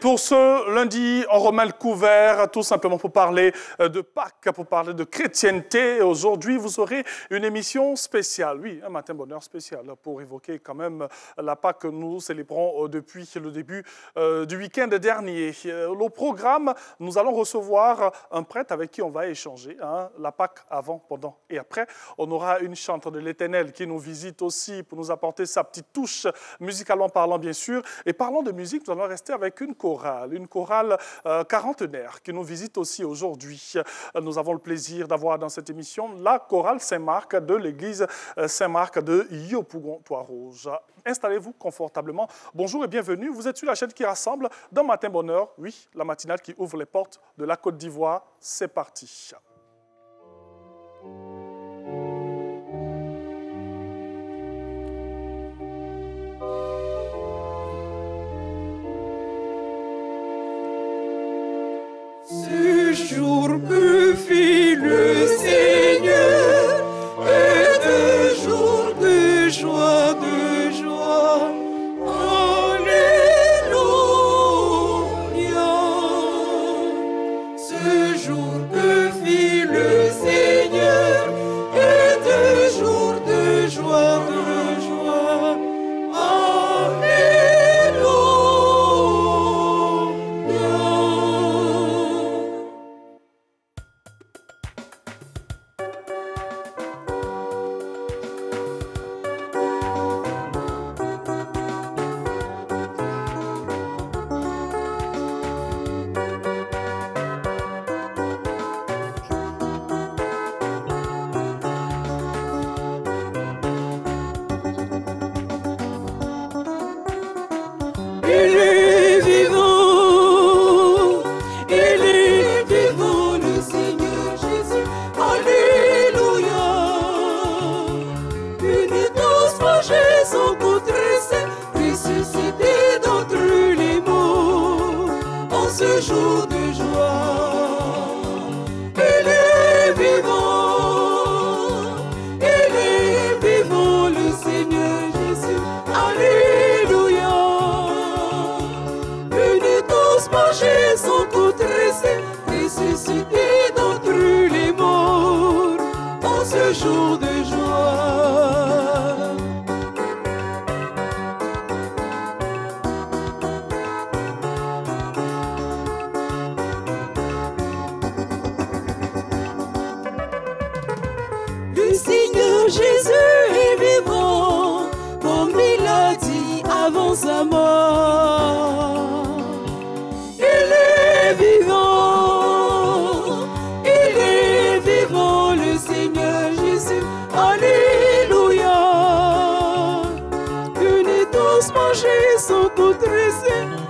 pour ce lundi, on remet le couvert tout simplement pour parler de Pâques, pour parler de chrétienté. Aujourd'hui, vous aurez une émission spéciale, oui, un matin bonheur spécial pour évoquer quand même la Pâques que nous célébrons depuis le début du week-end dernier. Au programme, nous allons recevoir un prêtre avec qui on va échanger, la Pâques avant, pendant et après. On aura une chantre de l'Éternel qui nous visite aussi pour nous apporter sa petite touche, musicalement parlant bien sûr. Et parlant de musique, nous allons rester avec une chorale quarantenaire qui nous visite aussi aujourd'hui. Nous avons le plaisir d'avoir dans cette émission la chorale Saint-Marc de l'église Saint-Marc de Yopougon-Trois-Rouges. Installez-vous confortablement. Bonjour et bienvenue. Vous êtes sur la chaîne qui rassemble dans Matin Bonheur. Oui, la matinale qui ouvre les portes de la Côte d'Ivoire. C'est parti. Ce jour que fit le Seigneur est un jour de joie, de joie. Alléluia. Ce jour que fit le Seigneur est un jour de joie, de joie.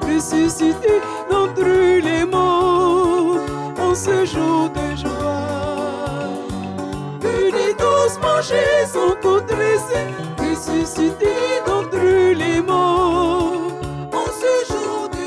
Ressuscité d'entre les morts en ce jour de joie. Venez tous manger son corps dressé, ressuscité d'entre les morts en ce jour de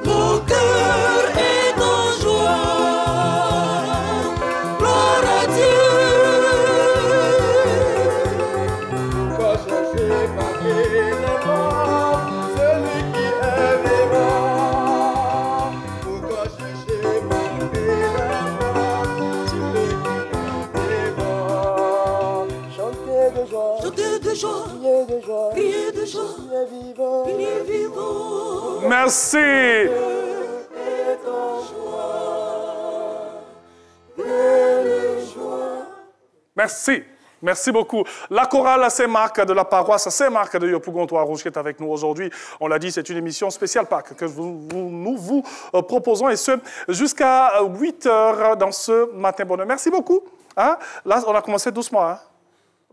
Mon cœur est en joie. joie, Criez de joie, criez de joie, il est vivant. il est vivant. Merci. Et en joie, quelle joie. Merci. Merci beaucoup. La chorale Saint-Marc de la paroisse Saint-Marc de Yopougontois-Rouge qui est avec nous aujourd'hui. On l'a dit, c'est une émission spéciale Pâques que nous vous proposons et ce jusqu'à 8 h dans ce matin bonheur. Merci beaucoup. Hein? Là, on a commencé doucement. Hein?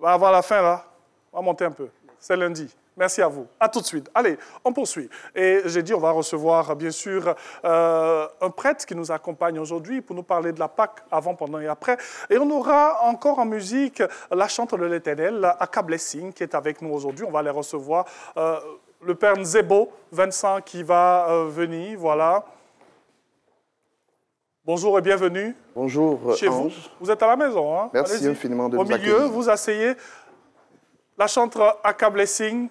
Avant la fin, là, on va monter un peu. C'est lundi. Merci à vous. À tout de suite. Allez, on poursuit. Et j'ai dit, on va recevoir, bien sûr, un prêtre qui nous accompagne aujourd'hui pour nous parler de la Pâque avant, pendant et après. Et on aura encore en musique la chante de l'Éternel, Aka Blessing, qui est avec nous aujourd'hui. On va les recevoir. Le père Nzebo, Vincent, qui va venir. Voilà. Bonjour et bienvenue. Bonjour, Chez Ange. vous. Vous êtes à la maison. Hein? Merci infiniment de Au nous milieu, accueillir. vous asseyez. La chante Aka Blessing.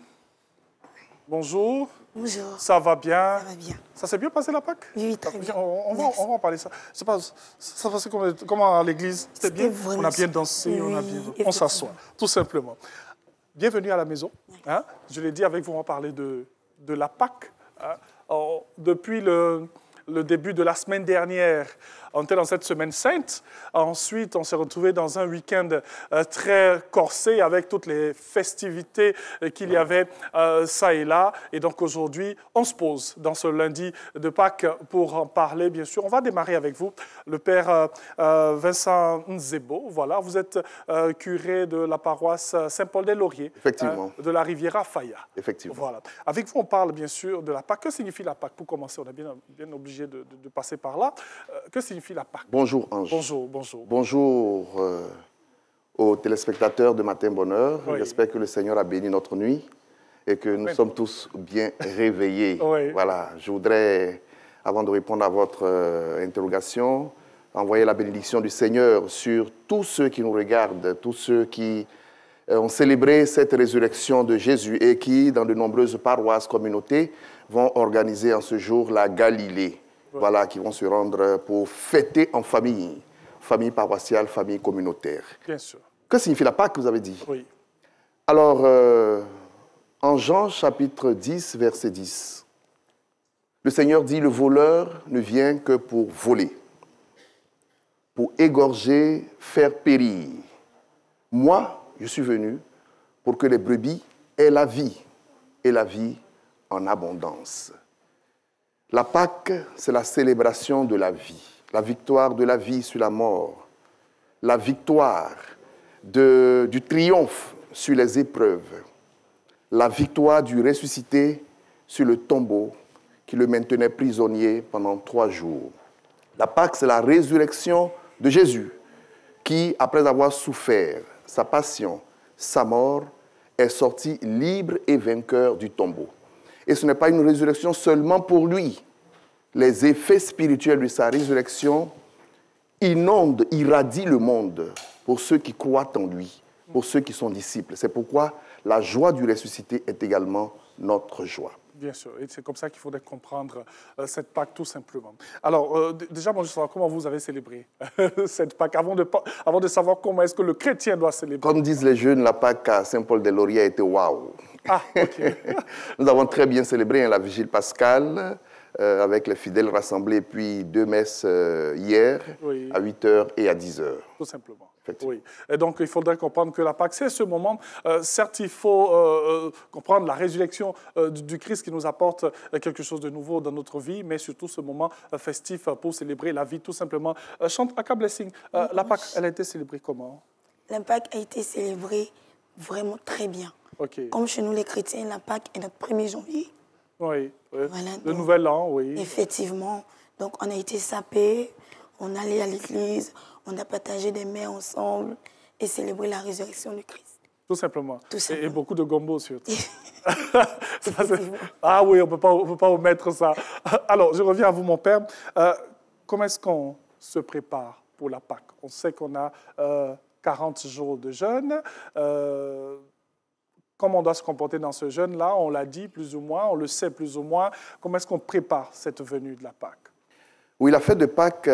Bonjour. Bonjour, Ça va bien? ça va bien. Ça s'est bien passé la Pâque? Oui, très bien. On va en parler. Ça se passe, ça passait comment à l'église? C'était bien? vraiment On a bien super. dansé, on Oui, s'assoit, tout simplement. Bienvenue à la maison. Hein? Je l'ai dit, avec vous, on va parler de la Pâque. Hein? Alors, depuis le début de la semaine dernière, on était dans cette semaine sainte. Ensuite, on s'est retrouvé dans un week-end très corsé avec toutes les festivités qu'il y avait ça et là. Et donc aujourd'hui, on se pose dans ce lundi de Pâques pour en parler, bien sûr. On va démarrer avec vous, le père Vincent Nzebo. Voilà, vous êtes curé de la paroisse Saint-Paul-des-Lauriers, Effectivement. de la riviera Faya. Effectivement. Voilà. Avec vous, on parle bien sûr de la Pâque. Que signifie la Pâque? Pour commencer, on est bien obligé de passer par là. Que signifie la Pâque? Bonjour, Ange. Bonjour, bonjour. Bonjour aux téléspectateurs de Matin Bonheur. Oui. J'espère que le Seigneur a béni notre nuit et que nous sommes tous bien réveillés. Oui. Voilà. Je voudrais, avant de répondre à votre interrogation, envoyer la bénédiction du Seigneur sur tous ceux qui nous regardent, tous ceux qui ont célébré cette résurrection de Jésus et qui, dans de nombreuses paroisses, communautés, vont organiser en ce jour la Galilée. Voilà, qui vont se rendre pour fêter en famille, famille paroissiale, famille communautaire. Bien sûr. Que signifie la Pâque, vous avez dit? Oui. Alors, en Jean chapitre 10, verset 10, le Seigneur dit, le voleur ne vient que pour voler, pour égorger, faire périr. Moi, je suis venu pour que les brebis aient la vie, et la vie en abondance. La Pâque, c'est la célébration de la vie, la victoire de la vie sur la mort, la victoire du triomphe sur les épreuves, la victoire du ressuscité sur le tombeau qui le maintenait prisonnier pendant 3 jours. La Pâque, c'est la résurrection de Jésus qui, après avoir souffert sa passion, sa mort, est sorti libre et vainqueur du tombeau. Et ce n'est pas une résurrection seulement pour lui. Les effets spirituels de sa résurrection inondent, irradient le monde pour ceux qui croient en lui, pour ceux qui sont disciples. C'est pourquoi la joie du ressuscité est également notre joie. Bien sûr, et c'est comme ça qu'il faudrait comprendre cette Pâque tout simplement. Alors, déjà, moi, je veux savoir comment vous avez célébré cette Pâque, avant de savoir comment est-ce que le chrétien doit célébrer. Comme disent les jeunes, la Pâque à Saint-Paul-des-Lauriers a été waouh. Ah, ok. Nous avons très bien célébré la vigile pascale avec les fidèles rassemblés, puis 2 messes hier, Oui. à 8 h et à 10 h. Tout simplement. Effectivement. Oui. Et donc, il faudrait comprendre que la Pâque, c'est ce moment. Certes, il faut comprendre la résurrection du Christ qui nous apporte quelque chose de nouveau dans notre vie, mais surtout ce moment festif pour célébrer la vie, tout simplement. Chante Aka Blessing. La Pâque, elle a été célébrée comment? La Pâque a été célébrée vraiment très bien. Ok. Comme chez nous les chrétiens, la Pâque est notre 1er janvier. Oui. Oui. Voilà, Le donc, nouvel an, oui. effectivement. Donc on a été sapés, on allait à l'église, on a partagé des mets ensemble et célébré la résurrection du Christ. Tout simplement. Tout simplement. Et beaucoup de gombo surtout. Effectivement. Ah oui, on ne peut pas omettre ça. Alors, je reviens à vous, mon père. Comment est-ce qu'on se prépare pour la Pâque? On sait qu'on a 40 jours de jeûne. Comment on doit se comporter dans ce jeûne-là? On l'a dit plus ou moins, on le sait plus ou moins. Comment est-ce qu'on prépare cette venue de la Pâque? Oui, la fête de Pâques,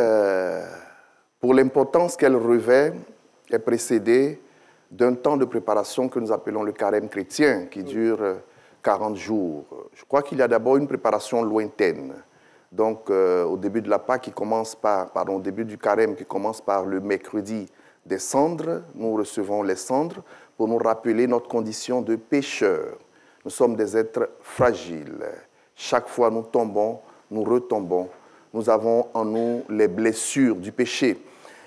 pour l'importance qu'elle revêt, est précédée d'un temps de préparation que nous appelons le carême chrétien, qui dure 40 jours. Je crois qu'il y a d'abord une préparation lointaine. Donc, au début de la Pâque, qui commence par, pardon, au début du carême, qui commence par le mercredi des cendres, nous recevons les cendres pour nous rappeler notre condition de pécheur. Nous sommes des êtres fragiles. Chaque fois, nous tombons, nous retombons. Nous avons en nous les blessures du péché.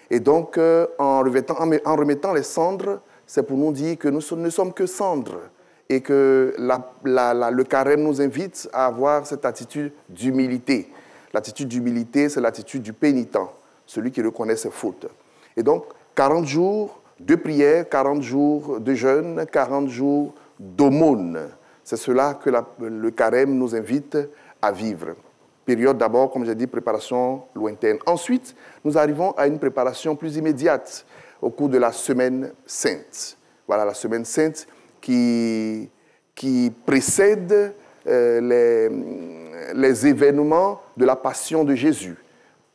Et donc, en remettant les cendres, c'est pour nous dire que nous ne sommes que cendres et que le carême nous invite à avoir cette attitude d'humilité. L'attitude d'humilité, c'est l'attitude du pénitent, celui qui reconnaît ses fautes. Et donc, 40 jours de prière, 40 jours de jeûne, 40 jours d'aumône. C'est cela que le carême nous invite à vivre. Période d'abord, comme j'ai dit, préparation lointaine. Ensuite, nous arrivons à une préparation plus immédiate au cours de la Semaine Sainte. Voilà, la Semaine Sainte qui précède les événements de la Passion de Jésus.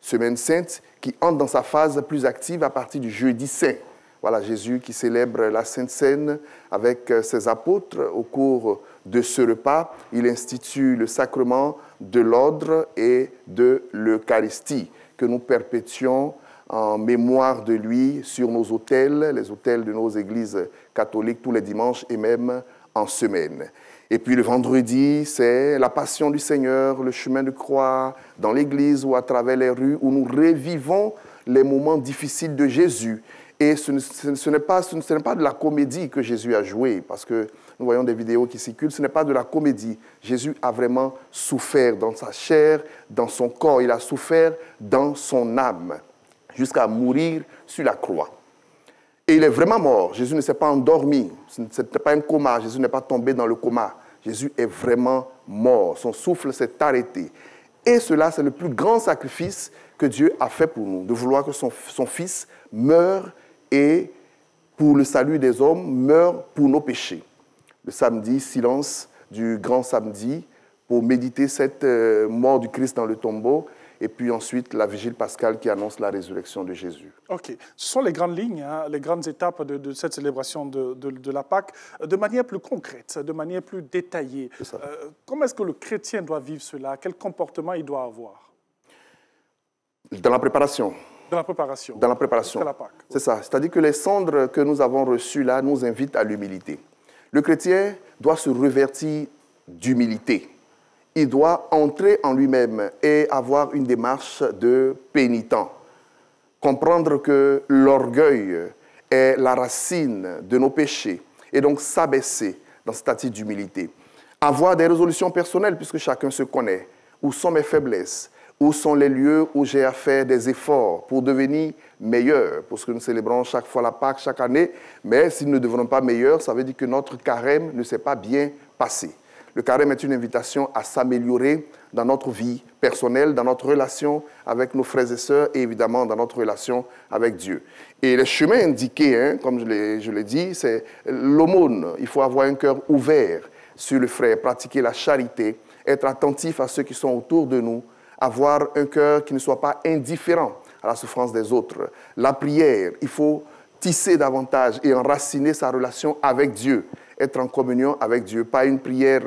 Semaine Sainte qui entre dans sa phase plus active à partir du Jeudi Saint. Voilà, Jésus qui célèbre la Sainte Seine avec ses apôtres. Au cours de ce repas, il institue le sacrement de l'ordre et de l'Eucharistie, que nous perpétuons en mémoire de lui sur nos autels, les autels de nos églises catholiques tous les dimanches et même en semaine. Et puis le vendredi, c'est la Passion du Seigneur, le chemin de croix dans l'église ou à travers les rues où nous revivons les moments difficiles de Jésus. Et ce n'est pas de la comédie que Jésus a joué, parce que nous voyons des vidéos qui circulent, ce n'est pas de la comédie. Jésus a vraiment souffert dans sa chair, dans son corps, il a souffert dans son âme, jusqu'à mourir sur la croix. Et il est vraiment mort. Jésus ne s'est pas endormi, ce n'était pas un coma, Jésus n'est pas tombé dans le coma. Jésus est vraiment mort, son souffle s'est arrêté. Et cela, c'est le plus grand sacrifice que Dieu a fait pour nous, de vouloir que son Fils meure et pour le salut des hommes, meurt pour nos péchés. Le samedi, silence du grand samedi, pour méditer cette mort du Christ dans le tombeau, et puis ensuite la vigile pascale qui annonce la résurrection de Jésus. OK. Ce sont les grandes lignes, hein, les grandes étapes de cette célébration de la Pâque, de manière plus concrète, de manière plus détaillée. Comment est-ce que le chrétien doit vivre cela? Quel comportement il doit avoir? Dans la préparation. Dans la préparation. Dans la préparation. Jusqu'à la Pâque. C'est ça. C'est-à-dire que les cendres que nous avons reçues là nous invitent à l'humilité. Le chrétien doit se revêtir d'humilité. Il doit entrer en lui-même et avoir une démarche de pénitent. Comprendre que l'orgueil est la racine de nos péchés et donc s'abaisser dans cette attitude d'humilité. Avoir des résolutions personnelles puisque chacun se connaît. Où sont mes faiblesses? Où sont les lieux où j'ai à faire des efforts pour devenir meilleur? Parce que nous célébrons chaque fois la Pâque, chaque année. Mais si nous ne devenons pas meilleurs, ça veut dire que notre carême ne s'est pas bien passé. Le carême est une invitation à s'améliorer dans notre vie personnelle, dans notre relation avec nos frères et sœurs et évidemment dans notre relation avec Dieu. Et les chemins indiqués, comme je l'ai dit, c'est l'aumône. Il faut avoir un cœur ouvert sur le frère, pratiquer la charité, être attentif à ceux qui sont autour de nous, avoir un cœur qui ne soit pas indifférent à la souffrance des autres. La prière, il faut tisser davantage et enraciner sa relation avec Dieu, être en communion avec Dieu, pas une prière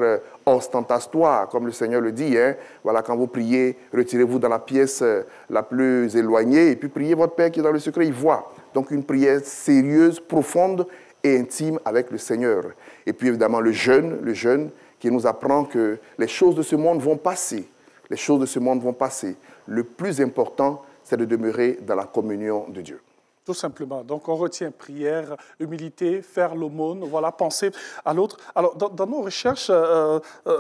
ostentatoire, comme le Seigneur le dit. Voilà, quand vous priez, retirez-vous dans la pièce la plus éloignée et puis priez votre Père qui est dans le secret, il voit. Donc une prière sérieuse, profonde et intime avec le Seigneur. Et puis évidemment le jeûne qui nous apprend que les choses de ce monde vont passer. Les choses de ce monde vont passer. Le plus important, c'est de demeurer dans la communion de Dieu. Tout simplement. Donc, on retient prière, humilité, faire l'aumône, voilà, penser à l'autre. Alors, dans nos recherches,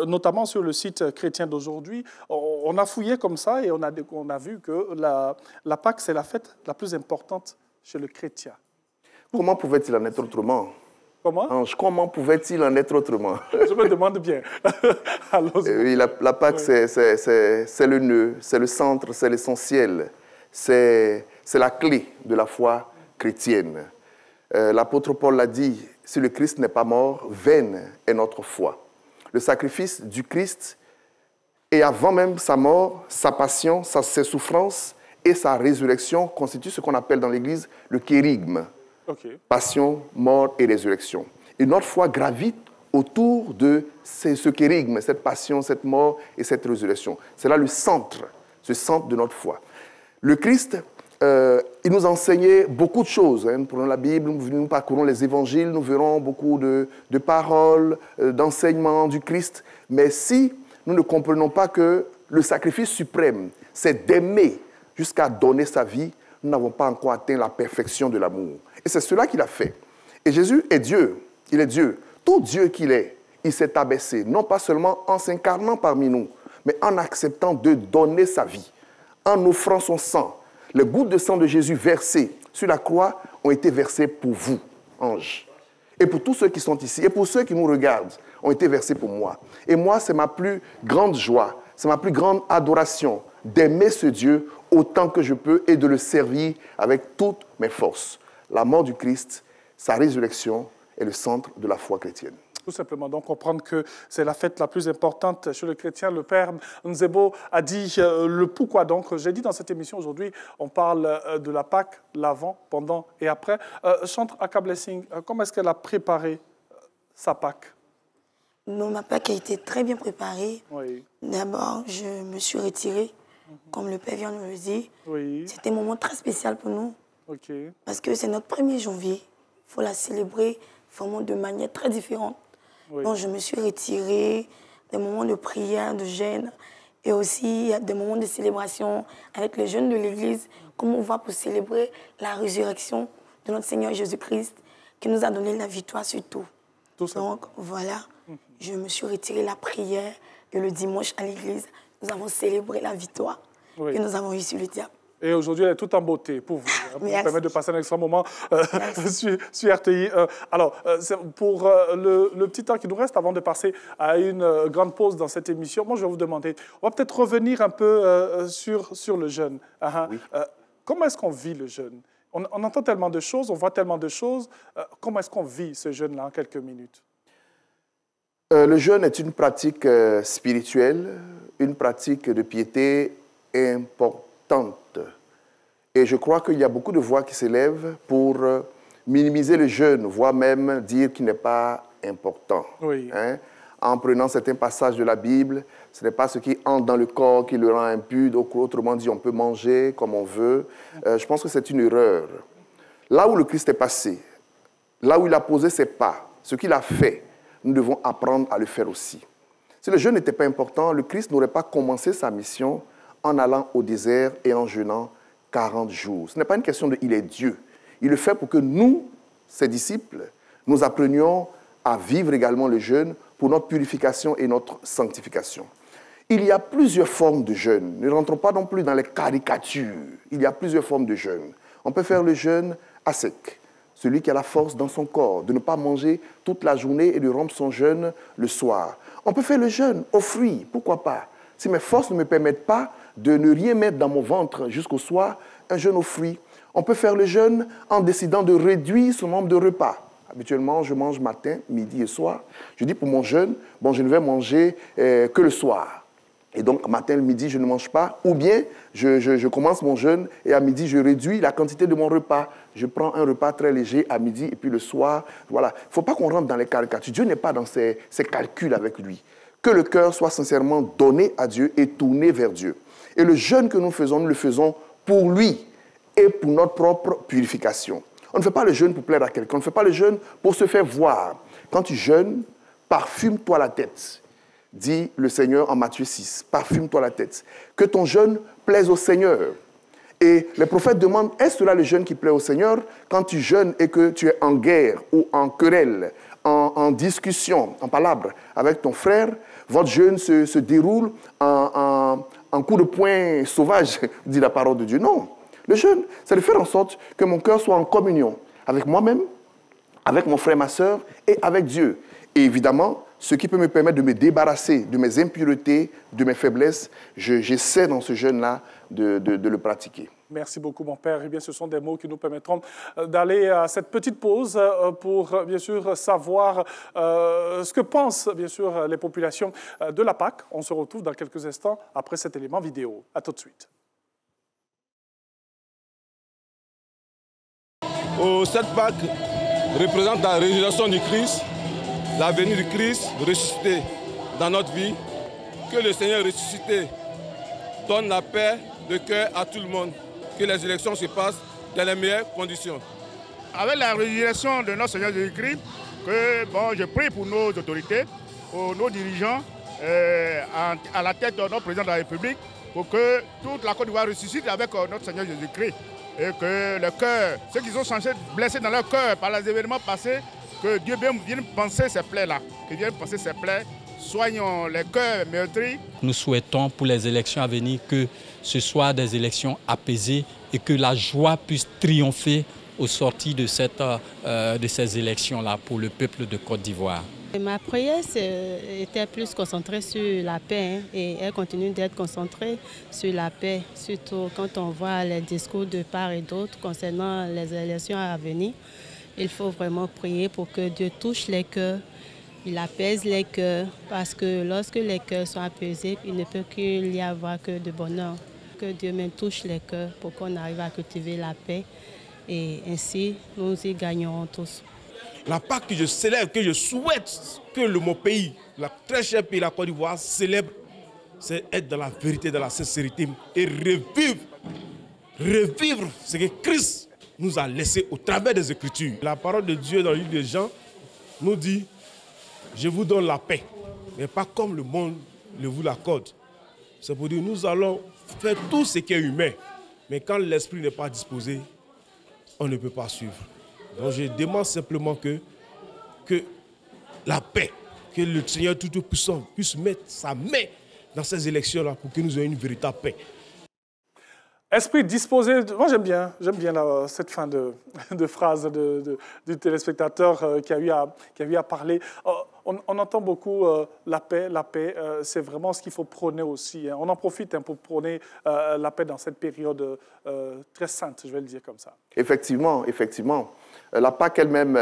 notamment sur le site chrétien d'aujourd'hui, on a fouillé comme ça et on a vu que la Pâque, c'est la fête la plus importante chez le chrétien. Comment pouvait-il en être autrement? Comment? Ange, comment pouvait-il en être autrement? Je me demande bien. Oui, la Pâque, oui. C'est le nœud, c'est le centre, c'est l'essentiel. C'est la clé de la foi chrétienne. L'apôtre Paul l'a dit, si le Christ n'est pas mort, vaine est notre foi. Le sacrifice du Christ, et avant même sa mort, sa passion, ses souffrances et sa résurrection constituent ce qu'on appelle dans l'Église le kérygme. OK. Passion, mort et résurrection. Et notre foi gravite autour de ce kérigme, cette passion, cette mort et cette résurrection. C'est là le centre de notre foi. Le Christ, il nous enseignait beaucoup de choses. Nous prenons la Bible, nous parcourons les évangiles, nous verrons beaucoup de paroles, d'enseignements du Christ. Mais si nous ne comprenons pas que le sacrifice suprême, c'est d'aimer jusqu'à donner sa vie, nous n'avons pas encore atteint la perfection de l'amour. Et c'est cela qu'il a fait. Et Jésus est Dieu. Il est Dieu. Tout Dieu qu'il est, il s'est abaissé, non pas seulement en s'incarnant parmi nous, mais en acceptant de donner sa vie, en offrant son sang. Les gouttes de sang de Jésus versées sur la croix ont été versées pour vous, anges. Et pour tous ceux qui sont ici, et pour ceux qui nous regardent, ont été versées pour moi. Et moi, c'est ma plus grande joie, c'est ma plus grande adoration d'aimer ce Dieu autant que je peux et de le servir avec toutes mes forces. La mort du Christ, sa résurrection est le centre de la foi chrétienne. Tout simplement, donc comprendre que c'est la fête la plus importante chez le chrétien. Le Père Nzebo a dit le pourquoi. Donc, j'ai dit dans cette émission aujourd'hui, on parle de la Pâque, l'avant, pendant et après. Chantre Aka Blessing, comment est-ce qu'elle a préparé sa Pâque? Non, ma Pâque a été très bien préparée. Oui. D'abord, je me suis retirée, comme le Père vient de le dire. Oui. C'était un moment très spécial pour nous, OK. parce que c'est notre 1er janvier. Il faut la célébrer vraiment de manière très différente. Oui. Donc, je me suis retirée, des moments de prière, de jeûne, et aussi des moments de célébration avec les jeunes de l'Église, comme on va pour célébrer la résurrection de notre Seigneur Jésus-Christ, qui nous a donné la victoire sur tout. Donc, voilà, je me suis retirée la prière, et le dimanche à l'Église, nous avons célébré la victoire que nous avons eue sur le diable. Et aujourd'hui, elle est toute en beauté pour vous, pour vous permettre de passer un excellent moment sur RTI. Alors, pour le petit temps qui nous reste avant de passer à une grande pause dans cette émission, moi, je vais vous demander, on va peut-être revenir un peu sur le jeûne. Oui. Comment est-ce qu'on vit le jeûne? On entend tellement de choses, on voit tellement de choses. Comment est-ce qu'on vit ce jeûne-là en quelques minutes? Le jeûne est une pratique spirituelle, une pratique de piété importante. Et je crois qu'il y a beaucoup de voix qui s'élèvent pour minimiser le jeûne, voire même dire qu'il n'est pas important. Oui. En prenant certains passages de la Bible, ce n'est pas ce qui entre dans le corps qui le rend impur. Donc, autrement dit, on peut manger comme on veut. Je pense que c'est une erreur. Là où le Christ est passé, là où il a posé ses pas, ce qu'il a fait, nous devons apprendre à le faire aussi. Si le jeûne n'était pas important, le Christ n'aurait pas commencé sa mission en allant au désert et en jeûnant 40 jours. Ce n'est pas une question de « il est Dieu ». Il le fait pour que nous, ses disciples, nous apprenions à vivre également le jeûne pour notre purification et notre sanctification. Il y a plusieurs formes de jeûne. Ne rentrons pas non plus dans les caricatures. Il y a plusieurs formes de jeûne. On peut faire le jeûne à sec, celui qui a la force dans son corps, de ne pas manger toute la journée et de rompre son jeûne le soir. On peut faire le jeûne aux fruits, pourquoi pas? Si mes forces ne me permettent pas de ne rien mettre dans mon ventre jusqu'au soir, un jeûne aux fruits. On peut faire le jeûne en décidant de réduire son nombre de repas. Habituellement, je mange matin, midi et soir. Je dis pour mon jeûne, bon, je ne vais manger que le soir. Et donc, matin, le midi, je ne mange pas. Ou bien, je commence mon jeûne et à midi, je réduis la quantité de mon repas. Je prends un repas très léger à midi et puis le soir, voilà. Il ne faut pas qu'on rentre dans les caricatures. Dieu n'est pas dans ses calculs avec lui. Que le cœur soit sincèrement donné à Dieu et tourné vers Dieu. Et le jeûne que nous le faisons pour lui et pour notre propre purification. On ne fait pas le jeûne pour plaire à quelqu'un. On ne fait pas le jeûne pour se faire voir. Quand tu jeûnes, parfume-toi la tête. Dit le Seigneur en Matthieu 6. Parfume-toi la tête. Que ton jeûne plaise au Seigneur. Et les prophètes demandent, est-ce cela le jeûne qui plaît au Seigneur? Quand tu jeûnes et que tu es en guerre ou en querelle, en discussion, en palabre avec ton frère, votre jeûne se déroule en coup de poing sauvage, dit la parole de Dieu. Non. Le jeûne, c'est de faire en sorte que mon cœur soit en communion avec moi-même, avec mon frère, ma soeur et avec Dieu. Et évidemment, ce qui peut me permettre de me débarrasser de mes impuretés, de mes faiblesses, j'essaie dans ce jeûne-là de le pratiquer. Merci beaucoup, mon père. Eh bien, ce sont des mots qui nous permettront d'aller à cette petite pause pour, bien sûr, savoir ce que pensent, bien sûr, les populations de la Pâque. On se retrouve dans quelques instants après cet élément vidéo. À tout de suite. Cette Pâque représente la résurrection du Christ, la venue du Christ ressuscité dans notre vie. Que le Seigneur ressuscité donne la paix de cœur à tout le monde. Que les élections se passent dans les meilleures conditions. Avec la résurrection de notre Seigneur Jésus-Christ, je prie pour nos autorités, pour nos dirigeants, à la tête de notre président de la République, pour que toute la Côte d'Ivoire ressuscite avec notre Seigneur Jésus-Christ. Et que le cœur, ceux qui sont censés blessés dans leur cœur par les événements passés, que Dieu vienne penser ces plaies-là, qu'il vienne penser ces plaies. Soignons les cœurs meurtris. Nous souhaitons pour les élections à venir que ce soit des élections apaisées et que la joie puisse triompher au sortir de ces élections-là pour le peuple de Côte d'Ivoire. Ma prière était plus concentrée sur la paix et elle continue d'être concentrée sur la paix, surtout quand on voit les discours de part et d'autre concernant les élections à venir. Il faut vraiment prier pour que Dieu touche les cœurs. Il apaise les cœurs parce que lorsque les cœurs sont apaisés, il ne peut qu'il y avoir que de bonheur. Que Dieu même touche les cœurs pour qu'on arrive à cultiver la paix et ainsi nous y gagnerons tous. La Pâque que je célèbre, que je souhaite que mon pays, le très cher pays, la Côte d'Ivoire, célèbre, c'est être dans la vérité, dans la sincérité et revivre ce que Christ nous a laissé au travers des Écritures. La parole de Dieu dans le livre de Jean nous dit: je vous donne la paix, mais pas comme le monde le vous l'accorde. C'est pour dire nous allons faire tout ce qui est humain, mais quand l'esprit n'est pas disposé, on ne peut pas suivre. Donc je demande simplement que la paix, que le Seigneur Tout-Puissant puisse mettre sa main dans ces élections-là pour que nous ayons une véritable paix. Esprit disposé, moi j'aime bien cette fin de phrase du téléspectateur qui a eu à parler. On entend beaucoup la paix, c'est vraiment ce qu'il faut prôner aussi. Hein. On en profite pour prôner la paix dans cette période très sainte, je vais le dire comme ça. Effectivement. La Pâque elle-même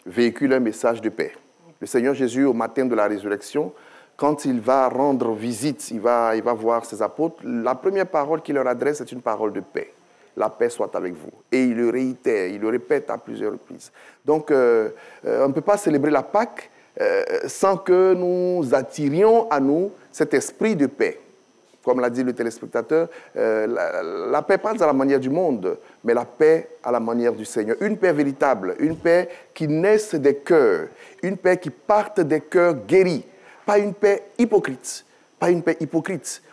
véhicule un message de paix. Le Seigneur Jésus, au matin de la résurrection, quand il va rendre visite, il va voir ses apôtres, la première parole qu'il leur adresse est une parole de paix. La paix soit avec vous. Et il le réitère, il le répète à plusieurs reprises. Donc, on ne peut pas célébrer la Pâque sans que nous attirions à nous cet esprit de paix. Comme l'a dit le téléspectateur, la paix pas à la manière du monde, mais la paix à la manière du Seigneur. Une paix véritable, une paix qui naisse des cœurs, une paix qui parte des cœurs guéris. Pas une paix hypocrite,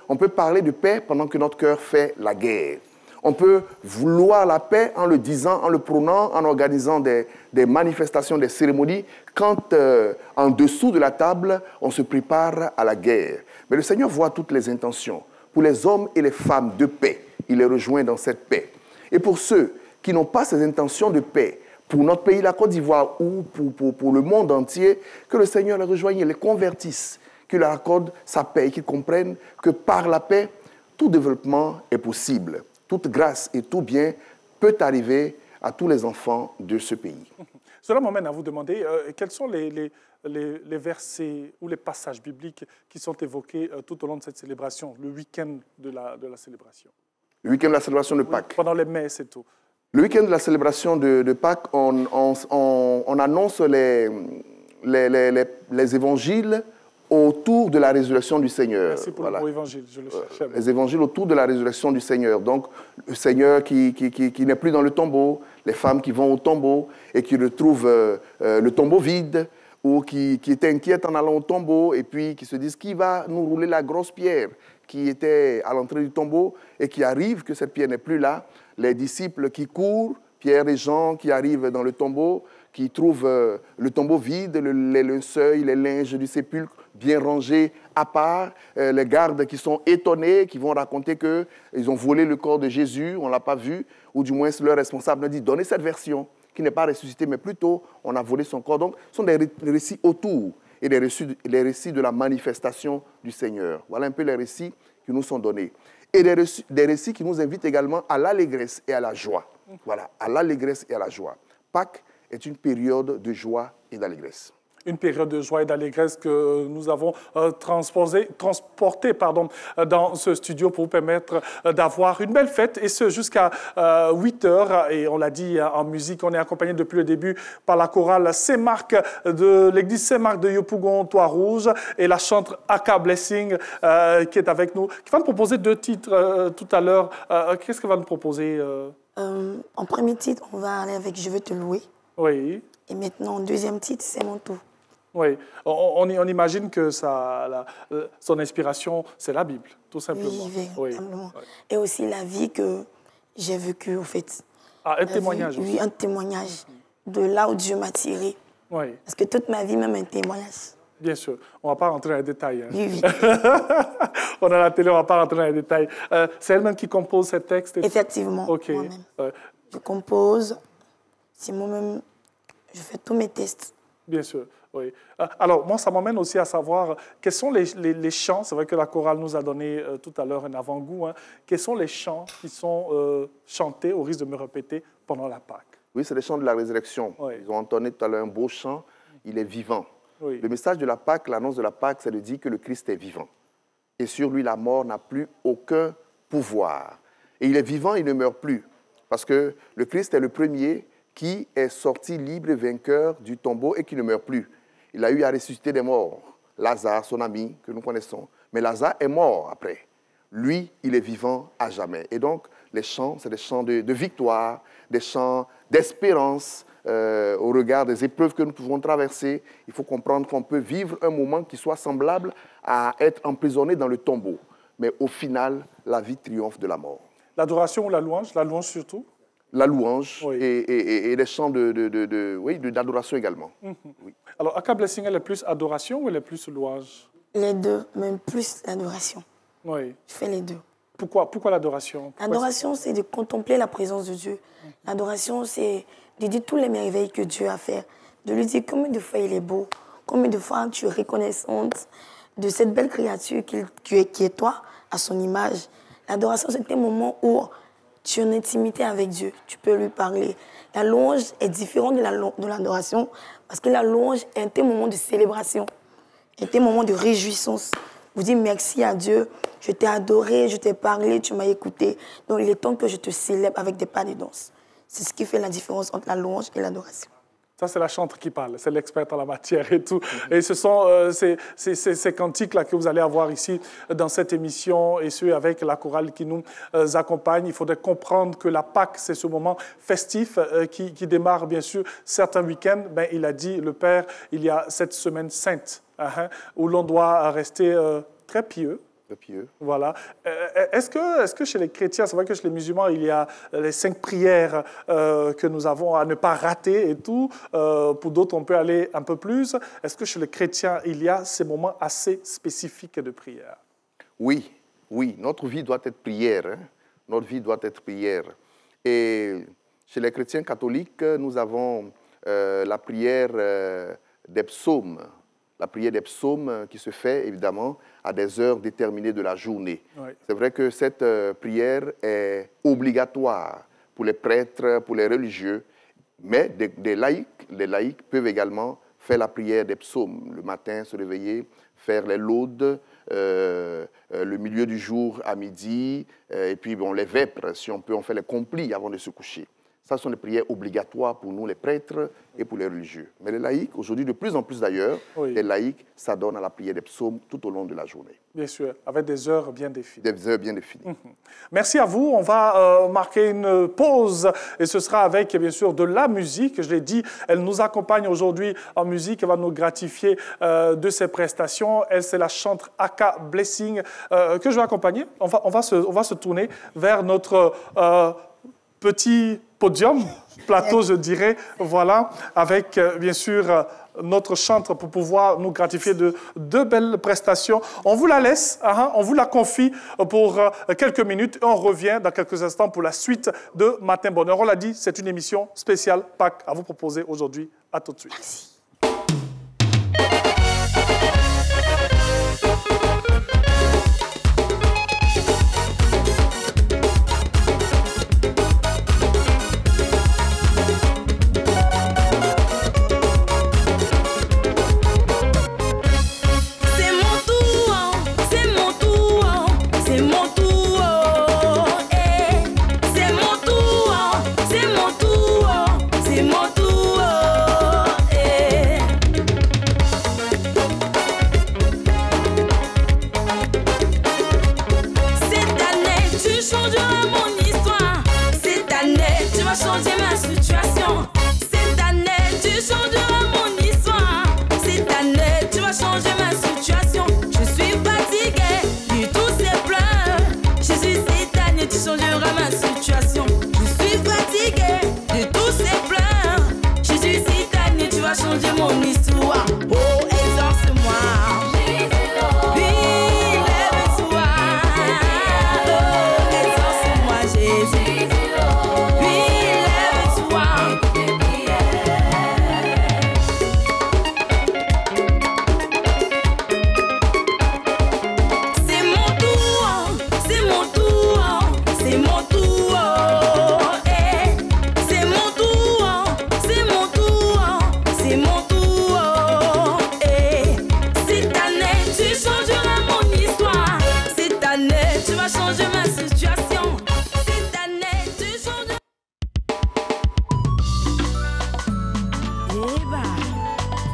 On peut parler de paix pendant que notre cœur fait la guerre. On peut vouloir la paix en le disant, en le prônant, en organisant des manifestations, des cérémonies, quand en dessous de la table, on se prépare à la guerre. Mais le Seigneur voit toutes les intentions. Pour les hommes et les femmes de paix, il les rejoint dans cette paix. Et pour ceux qui n'ont pas ces intentions de paix, pour notre pays, la Côte d'Ivoire, ou pour le monde entier, que le Seigneur les rejoigne, les convertisse, qu'il leur accorde sa paix et qu'ils comprennent que par la paix, tout développement est possible. Toute grâce et tout bien peut arriver à tous les enfants de ce pays. Cela m'amène à vous demander quels sont les versets ou les passages bibliques qui sont évoqués tout au long de cette célébration, le week-end de la célébration. Le week-end de la célébration de Pâques. Pendant les messes et tout. Le week-end de la célébration de Pâques, on annonce les évangiles autour de la résurrection du Seigneur. Merci pour le mot évangile, je le cherchais. Les évangiles autour de la résurrection du Seigneur. Donc, le Seigneur qui n'est plus dans le tombeau, les femmes qui vont au tombeau et qui retrouvent le tombeau vide, ou qui étaient inquiètes en allant au tombeau et puis qui se disent qui va nous rouler la grosse pierre qui était à l'entrée du tombeau et qui arrive que cette pierre n'est plus là. Les disciples qui courent, Pierre et Jean qui arrivent dans le tombeau, qui trouvent le tombeau vide, les linceuils, les linges du sépulcre bien rangés à part, les gardes qui sont étonnés, qui vont raconter qu'ils ont volé le corps de Jésus, on ne l'a pas vu, ou du moins leur responsable a dit « donnez cette version » qui n'est pas ressuscité, mais plutôt on a volé son corps. Donc, ce sont des récits autour et les récits de la manifestation du Seigneur. Voilà un peu les récits qui nous sont donnés. Et des récits qui nous invitent également à l'allégresse et à la joie. Voilà, à l'allégresse et à la joie. Pâques est une période de joie et d'allégresse. Une période de joie et d'allégresse que nous avons transporté dans ce studio pour vous permettre d'avoir une belle fête, et ce jusqu'à 8 heures. Et on l'a dit en musique, on est accompagné depuis le début par la chorale Saint-Marc de l'église Saint-Marc de Yopougon, Trois-Rouges, et la chantre Aka Blessing qui est avec nous, qui va nous proposer 2 titres tout à l'heure. Qu'est-ce qu'elle va nous proposer En premier titre, on va aller avec Je veux te louer. Oui. Et maintenant, en deuxième titre, C'est mon tour. Oui, on imagine que son inspiration, c'est la Bible, tout simplement. Oui, véritablement. Oui. Et aussi la vie que j'ai vécue, au fait. Ah, un témoignage aussi. Oui, un témoignage de là où Dieu m'a tiré. Oui. Parce que toute ma vie, même un témoignage. Bien sûr. On ne va pas rentrer dans les détails. Hein. Oui. On a la télé, on ne va pas rentrer dans les détails. C'est elle-même qui compose ces textes? Effectivement, okay. moi-même. Je compose, c'est moi-même, je fais tous mes tests. Bien sûr, oui. Alors, moi, ça m'amène aussi à savoir quels sont les chants. C'est vrai que la chorale nous a donné tout à l'heure un avant-goût. Hein. Quels sont les chants qui sont chantés, au risque de me répéter, pendant la Pâque? Oui, c'est les chants de la résurrection. Oui. Ils ont entonné tout à l'heure un beau chant. Il est vivant. Oui. Le message de la Pâque, l'annonce de la Pâque, c'est de dire que le Christ est vivant. Et sur lui, la mort n'a plus aucun pouvoir. Et il est vivant, il ne meurt plus. Parce que le Christ est le premier qui est sorti libre et vainqueur du tombeau et qui ne meurt plus. Il a eu à ressusciter des morts. Lazare, son ami, que nous connaissons. Mais Lazare est mort après. Lui, il est vivant à jamais. Et donc, les chants, c'est des chants de victoire, des chants d'espérance au regard des épreuves que nous pouvons traverser. Il faut comprendre qu'on peut vivre un moment qui soit semblable à être emprisonné dans le tombeau. Mais au final, la vie triomphe de la mort. L'adoration ou la louange surtout? La louange, oui. et les chants d'adoration également. Mm-hmm. Oui. Alors, Aka Blessing, elle est plus adoration ou elle est plus louange? Les deux, même plus l'adoration. Oui. Je fais les deux. Pourquoi l'adoration? L'adoration, c'est de contempler la présence de Dieu. L'adoration, c'est de dire tous les merveilles que Dieu a fait. De lui dire combien de fois il est beau, combien de fois tu es reconnaissante de cette belle créature qui est toi, à son image. L'adoration, c'est un moment où tu es en intimité avec Dieu, tu peux lui parler. La louange est différente de l'adoration parce que la louange est un moment de célébration, est un moment de réjouissance. Vous dites merci à Dieu, je t'ai adoré, je t'ai parlé, tu m'as écouté. Donc il est temps que je te célèbre avec des pas de danse. C'est ce qui fait la différence entre la louange et l'adoration. Ça, c'est la chantre qui parle, c'est l'experte en la matière et tout. Et ce sont ces cantiques-là que vous allez avoir ici dans cette émission, et ceux avec la chorale qui nous accompagne. Il faudrait comprendre que la Pâque, c'est ce moment festif qui démarre, bien sûr, certains week-ends. Ben, il a dit, le Père, il y a cette semaine sainte, où l'on doit rester très pieux. Voilà. Est-ce que chez les chrétiens, c'est vrai que chez les musulmans, il y a les 5 prières que nous avons à ne pas rater et tout. Pour d'autres, on peut aller un peu plus. Est-ce que chez les chrétiens, il y a ces moments assez spécifiques de prière? Oui. Notre vie doit être prière. Hein? Notre vie doit être prière. Et chez les chrétiens catholiques, nous avons la prière des psaumes. La prière des psaumes qui se fait, évidemment, à des heures déterminées de la journée. Oui. C'est vrai que cette prière est obligatoire pour les prêtres, pour les religieux, mais les laïcs peuvent également faire la prière des psaumes. Le matin, se réveiller, faire les laudes, le milieu du jour à midi, et puis bon, les vêpres, si on peut, on fait les complis avant de se coucher. Ça, ce sont des prières obligatoires pour nous, les prêtres, et pour les religieux. Mais les laïcs, aujourd'hui, de plus en plus d'ailleurs, les laïcs s'adonnent à la prière des psaumes tout au long de la journée. Bien sûr, avec des heures bien définies. Des heures bien définies. Merci à vous. On va marquer une pause, et ce sera avec, bien sûr, de la musique. Je l'ai dit, elle nous accompagne aujourd'hui en musique. Elle va nous gratifier de ses prestations. Elle, c'est la chantre Aka Blessing que je vais accompagner. On va se tourner vers notre petit podium, plateau, je dirais, voilà, avec, bien sûr, notre chantre pour pouvoir nous gratifier de 2 belles prestations. On vous la laisse, on vous la confie pour quelques minutes, et on revient dans quelques instants pour la suite de Matin Bonheur. On l'a dit, c'est une émission spéciale Pâques à vous proposer aujourd'hui. À tout de suite. Merci. changer ma situation. Cette année, tu changeras mon histoire. Cette année, tu vas changer ma situation. Je suis fatiguée de tous ces pleurs. Jésus, cette année, tu changeras ma situation. Je suis fatiguée de tous ces pleurs. Jésus, cette année, tu vas changer mon histoire. Oh, exauce-moi. Oui, lève-toi. Oh, exauce-moi, Jésus. Oui, lève-toi. C'est mon tour, c'est mon tour, c'est mon tour. Eh, c'est mon tour, c'est mon tour, c'est mon tour. Eh, cette année tu changeras mon histoire. Cette année tu vas changer ma situation. Cette année tu changeras. Eh bah,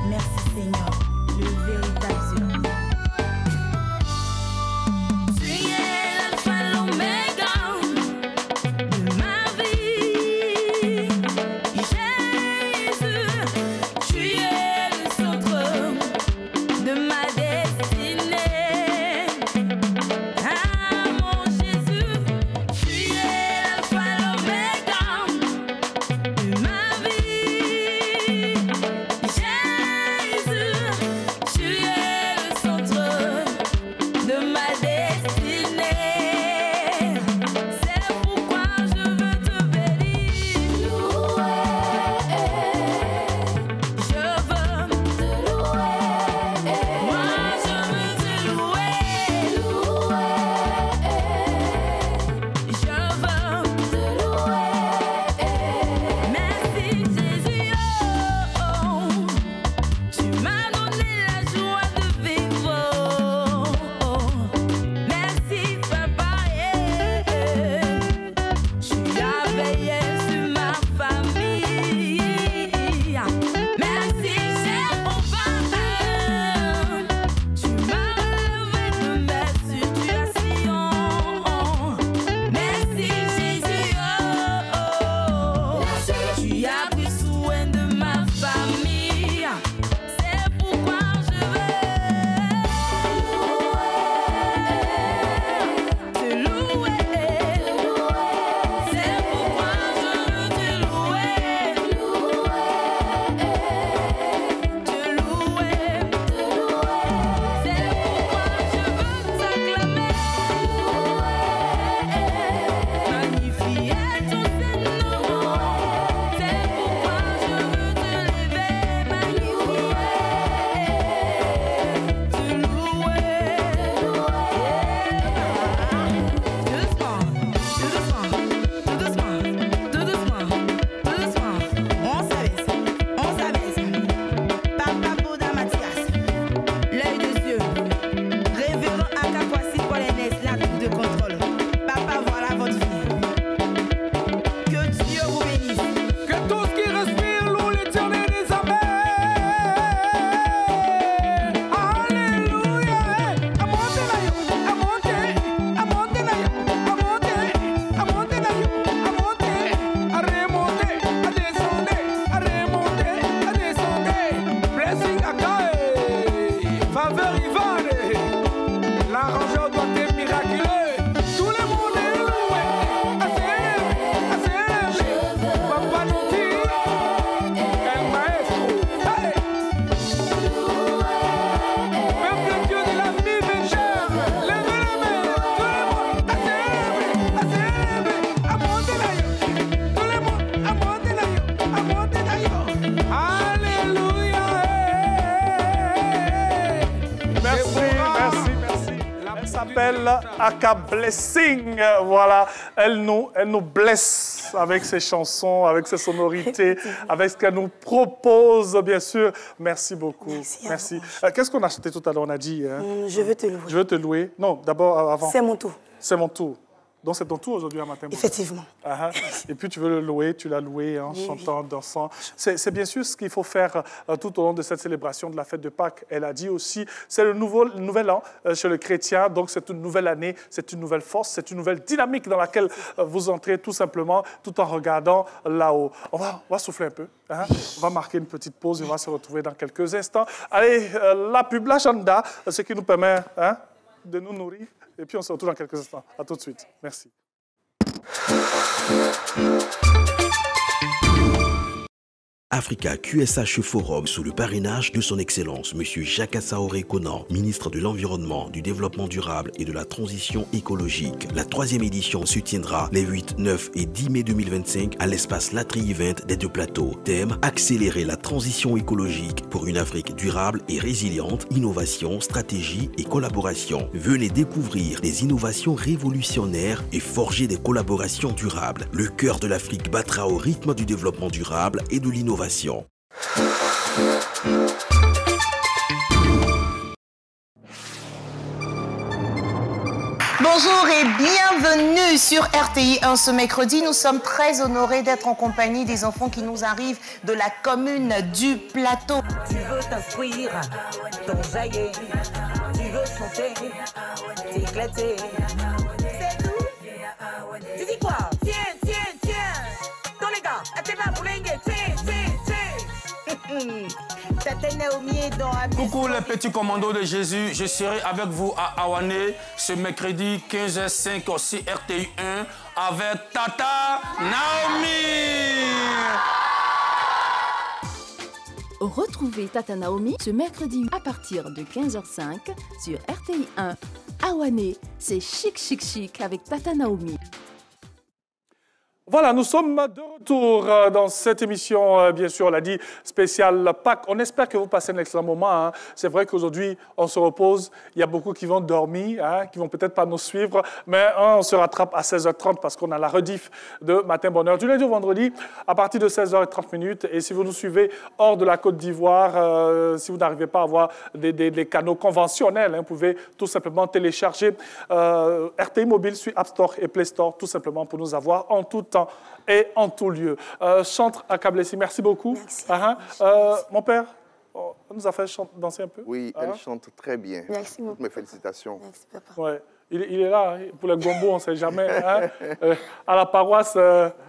merci Seigneur, le véritable Dieu. Tu es l'alpha, l'oméga de ma vie. Jésus, tu es le centre de ma destinée. Ah mon Jésus, tu es l'alpha, l'oméga de ma vie. Jésus, tu es le centre de ma destinée. C'est pourquoi je veux te bénir. Je veux te louer. Moi je veux te louer. Je veux te louer. Merci Jésus. Oh, tu m'as donné la joie de vivre. Merci Papa. Tu as veillé sur ma famille. Merci Jéhovah. Tu m'as relevé de mes situations. Merci Jésus. Tu as pris soin de ma famille. C'est pourquoi je veux te louer. C'est pourquoi je veux te louer. Te louer. C'est pourquoi je veux t'acclamer. Magnifier ton Saint-Nom. C'est pourquoi je veux te lever. Magnifier. Te louer. Doucement, tout doucement, tout doucement, tout doucement. On s'abaisse. Papa Bouddha Mathias, l'œil de Dieu. Révérend Akakwasi Polonais, la tour de contrôle. Papa, voilà votre vie. Que Dieu vous bénisse. Que tout ce qui respire loue l'éternel des armées. Alléluia. À monter là, à monter, à monter là, à monter, à monter là, à monter, à remonter, à descendre, à remonter, à descendre. Blessing à caille, faveur Ivane. L'arrangeur doit être miraculeux. Tout le monde est loué. Assez élevé. Papa nous dit, El Maestro. Hey! Peuple de Dieu de la vie méchère, levez les mains. Tout le monde, assez élevé. À monter là-haut. Tout le monde, à monter là-haut. À monter là-haut. Alléluia. Merci, merci, merci. Elle s'appelle Aka Blessing. Voilà, elle nous blesse avec ses chansons, avec ses sonorités, avec ce qu'elle nous propose, bien sûr. Merci beaucoup. Merci à vous. Qu'est-ce qu'on a chanté tout à l'heure? On a dit. Je veux te louer. Je veux te louer. Non, d'abord, avant. C'est mon tour. C'est mon tour. Donc c'est ton tour aujourd'hui, un matin. Effectivement. Et puis tu veux le louer, tu l'as loué en chantant, dansant. C'est bien sûr ce qu'il faut faire tout au long de cette célébration de la fête de Pâques. Elle a dit aussi, c'est le nouvel an chez le chrétien, donc c'est une nouvelle année, c'est une nouvelle force, c'est une nouvelle dynamique dans laquelle vous entrez tout simplement, tout en regardant là-haut. On va souffler un peu, on va marquer une petite pause et on va se retrouver dans quelques instants. Allez, la pub, l'agenda, ce qui nous permet de nous nourrir. Et puis on se retrouve dans quelques instants. À tout de suite. Merci. Africa QSH Forum sous le parrainage de son Excellence M. Jacques Assaoré Conan, ministre de l'Environnement, du Développement durable et de la Transition écologique. La 3e édition se tiendra les 8, 9 et 10 mai 2025 à l'espace Latry Event des Deux Plateaux. Thème: accélérer la transition écologique pour une Afrique durable et résiliente, innovation, stratégie et collaboration. Venez découvrir des innovations révolutionnaires et forger des collaborations durables. Le cœur de l'Afrique battra au rythme du développement durable et de l'innovation. Bonjour et bienvenue sur RTI 1 ce mercredi. Nous sommes très honorés d'être en compagnie des enfants qui nous arrivent de la commune du Plateau. Tu veux t'instruire, t'enjailler, tu veux chanter, t'éclater. C'est tout. Tu dis quoi? Tiens. Dans les gars, attends-moi pour les gars, tiens. Coucou les petits commandos de Jésus, je serai avec vous à Awané ce mercredi 15h05 aussi RTI 1 avec Tata Naomi. Retrouvez Tata Naomi ce mercredi à partir de 15h05 sur RTI 1. Awané, c'est chic avec Tata Naomi. Voilà, nous sommes de retour dans cette émission, bien sûr, on l'a dit, spéciale Pâques. On espère que vous passez un excellent moment. C'est vrai qu'aujourd'hui, on se repose. Il y a beaucoup qui vont dormir, qui vont peut-être pas nous suivre, mais on se rattrape à 16h30 parce qu'on a la rediff de Matin Bonheur du lundi au vendredi à partir de 16h30. Et si vous nous suivez hors de la Côte d'Ivoire, si vous n'arrivez pas à avoir des canaux conventionnels, vous pouvez tout simplement télécharger RTI Mobile sur App Store et Play Store, tout simplement pour nous avoir en tout temps et en tout lieu. Chantre à Kablessi, merci beaucoup. Merci. Mon père nous a fait danser un peu. Oui, elle chante très bien. Merci beaucoup. Mes félicitations. Merci, papa. Ouais. Il est là, pour le gombo, on ne sait jamais. À la paroisse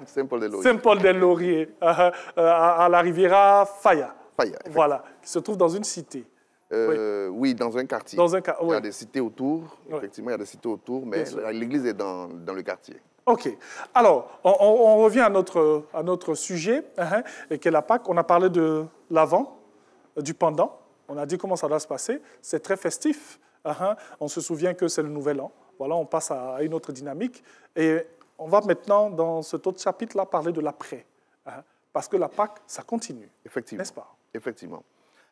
Saint-Paul-des-Lauriers, à la Riviera Faya. Voilà, qui se trouve dans une cité. Oui, dans un quartier. Il y a des cités autour, effectivement, il y a des cités autour, mais l'église est dans le quartier. OK. Alors, on revient à notre sujet, qui est la Pâques. On a parlé de l'avant, du pendant. On a dit comment ça doit se passer. C'est très festif. On se souvient que c'est le nouvel an. Voilà, on passe à une autre dynamique. Et on va maintenant, dans cet autre chapitre-là, parler de l'après. Parce que la Pâques, ça continue. Effectivement. N'est-ce pas? Effectivement.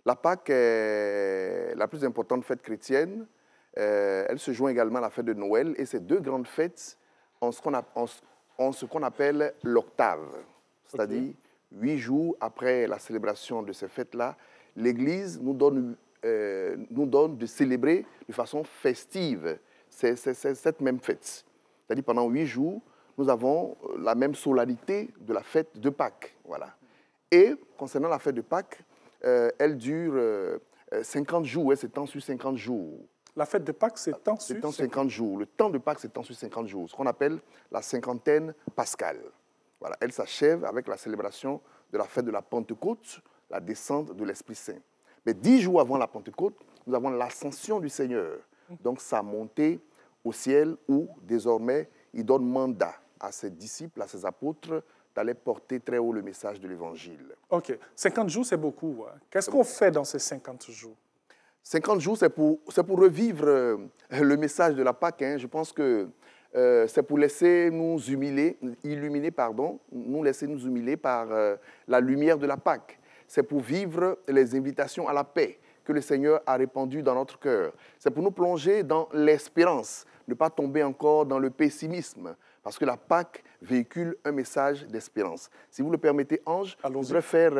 La Pâques est la plus importante fête chrétienne. Elle se joint également à la fête de Noël. Et ces deux grandes fêtes en ce qu'on appelle l'octave, c'est-à-dire 8 jours après la célébration de ces fêtes-là, l'Église nous donne de célébrer de façon festive cette même fête. C'est-à-dire pendant 8 jours, nous avons la même solennité de la fête de Pâques. Voilà. Et concernant la fête de Pâques, elle dure 50 jours, elle s'étend sur 50 jours. La fête de Pâques s'étend sur 50 jours. Le temps de Pâques s'étend sur 50 jours, ce qu'on appelle la cinquantaine pascale. Voilà. Elle s'achève avec la célébration de la fête de la Pentecôte, la descente de l'Esprit Saint. Mais 10 jours avant la Pentecôte, nous avons l'ascension du Seigneur. Donc sa montée au ciel où, désormais, il donne mandat à ses disciples, à ses apôtres, d'aller porter très haut le message de l'Évangile. OK. 50 jours, c'est beaucoup. Qu'est-ce qu'on fait dans ces 50 jours? 50 jours, c'est pour revivre le message de la Pâque. Je pense que c'est pour laisser nous illuminer par la lumière de la Pâque. C'est pour vivre les invitations à la paix que le Seigneur a répandues dans notre cœur. C'est pour nous plonger dans l'espérance, ne pas tomber encore dans le pessimisme, parce que la Pâque véhicule un message d'espérance. Si vous le permettez, Ange, je voudrais faire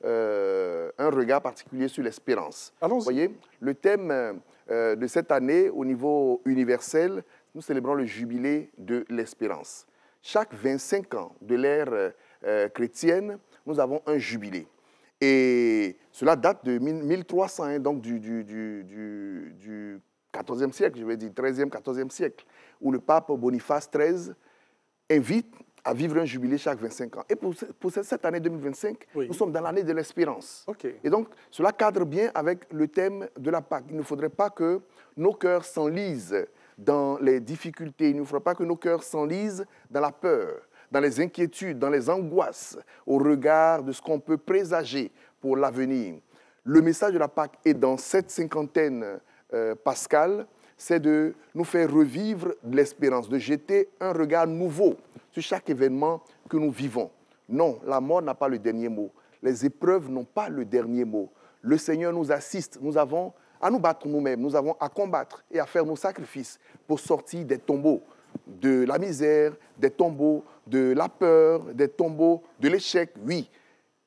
un regard particulier sur l'espérance. Vous voyez, le thème de cette année au niveau universel, nous célébrons le jubilé de l'espérance. Chaque 25 ans de l'ère chrétienne, nous avons un jubilé. Et cela date de 1300, hein, donc du 14e siècle, je vais dire 13e, 14e siècle, où le pape Boniface XIII invite à vivre un jubilé chaque 25 ans. Et pour cette année 2025, nous sommes dans l'année de l'espérance. Et donc, cela cadre bien avec le thème de la Pâque. Il ne faudrait pas que nos cœurs s'enlisent dans les difficultés, il ne faudrait pas que nos cœurs s'enlisent dans la peur, dans les inquiétudes, dans les angoisses, au regard de ce qu'on peut présager pour l'avenir. Le message de la Pâque est dans cette cinquantaine pascale, c'est de nous faire revivre l'espérance, de jeter un regard nouveau sur chaque événement que nous vivons. Non, la mort n'a pas le dernier mot. Les épreuves n'ont pas le dernier mot. Le Seigneur nous assiste. Nous avons à nous battre nous-mêmes. Nous avons à combattre et à faire nos sacrifices pour sortir des tombeaux de la misère, des tombeaux de la peur, des tombeaux de l'échec, oui.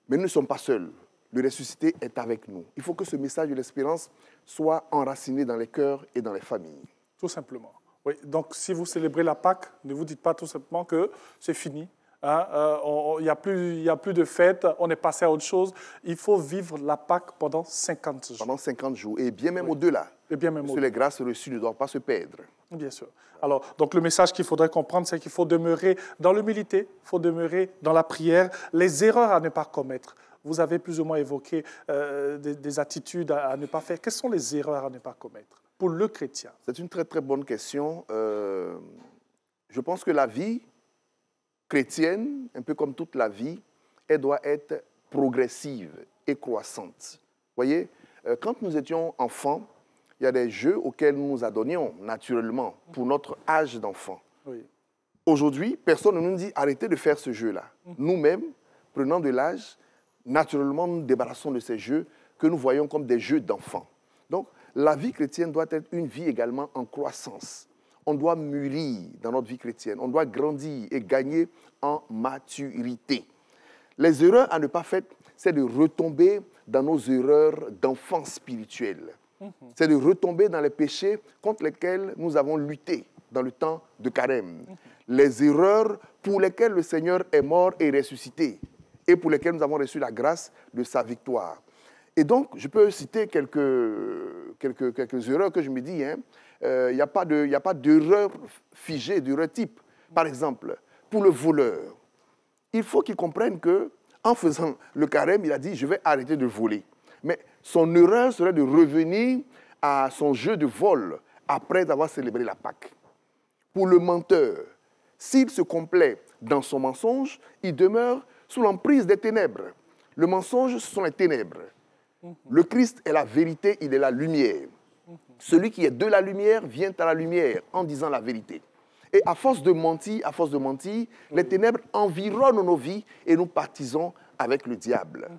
Mais nous ne sommes pas seuls. Le ressuscité est avec nous. Il faut que ce message de l'espérance soit enraciné dans les cœurs et dans les familles. Tout simplement. Oui, donc si vous célébrez la Pâque, ne vous dites pas tout simplement que c'est fini. Il n'y a plus de fête, on est passé à autre chose. Il faut vivre la Pâque pendant 50 jours. Pendant 50 jours, et bien même au-delà. Et bien même parce que les grâces reçues ne doivent pas se perdre. Bien sûr. Alors, donc le message qu'il faudrait comprendre, c'est qu'il faut demeurer dans l'humilité, il faut demeurer dans la prière, les erreurs à ne pas commettre. Vous avez plus ou moins évoqué des attitudes à ne pas faire. Quelles sont les erreurs à ne pas commettre pour le chrétien? C'est une très très bonne question. Je pense que la vie chrétienne, un peu comme toute la vie, elle doit être progressive et croissante. Vous voyez, quand nous étions enfants, il y a des jeux auxquels nous nous adonnions naturellement pour notre âge d'enfant. Oui. Aujourd'hui, personne ne nous dit arrêtez de faire ce jeu-là. Nous-mêmes, prenant de l'âge, naturellement, nous nous débarrassons de ces jeux que nous voyons comme des jeux d'enfants. Donc, la vie chrétienne doit être une vie également en croissance. On doit mûrir dans notre vie chrétienne. On doit grandir et gagner en maturité. Les erreurs à ne pas faire, c'est de retomber dans nos erreurs d'enfants spirituels. C'est de retomber dans les péchés contre lesquels nous avons lutté dans le temps de Carême. Les erreurs pour lesquelles le Seigneur est mort et ressuscité et pour lesquelles nous avons reçu la grâce de sa victoire. Et donc, je peux citer quelques erreurs que je me dis, il n'y a pas d'erreur figée, d'erreur type. Par exemple, pour le voleur, il faut qu'il comprenne qu'en faisant le carême, il a dit « je vais arrêter de voler ». Mais son erreur serait de revenir à son jeu de vol après avoir célébré la Pâque. Pour le menteur, s'il se complaît dans son mensonge, il demeure sous l'emprise des ténèbres. Le mensonge, ce sont les ténèbres. Le Christ est la vérité, il est la lumière. Celui qui est de la lumière vient à la lumière en disant la vérité. Et à force de mentir, les ténèbres environnent nos vies et nous partisons avec le diable.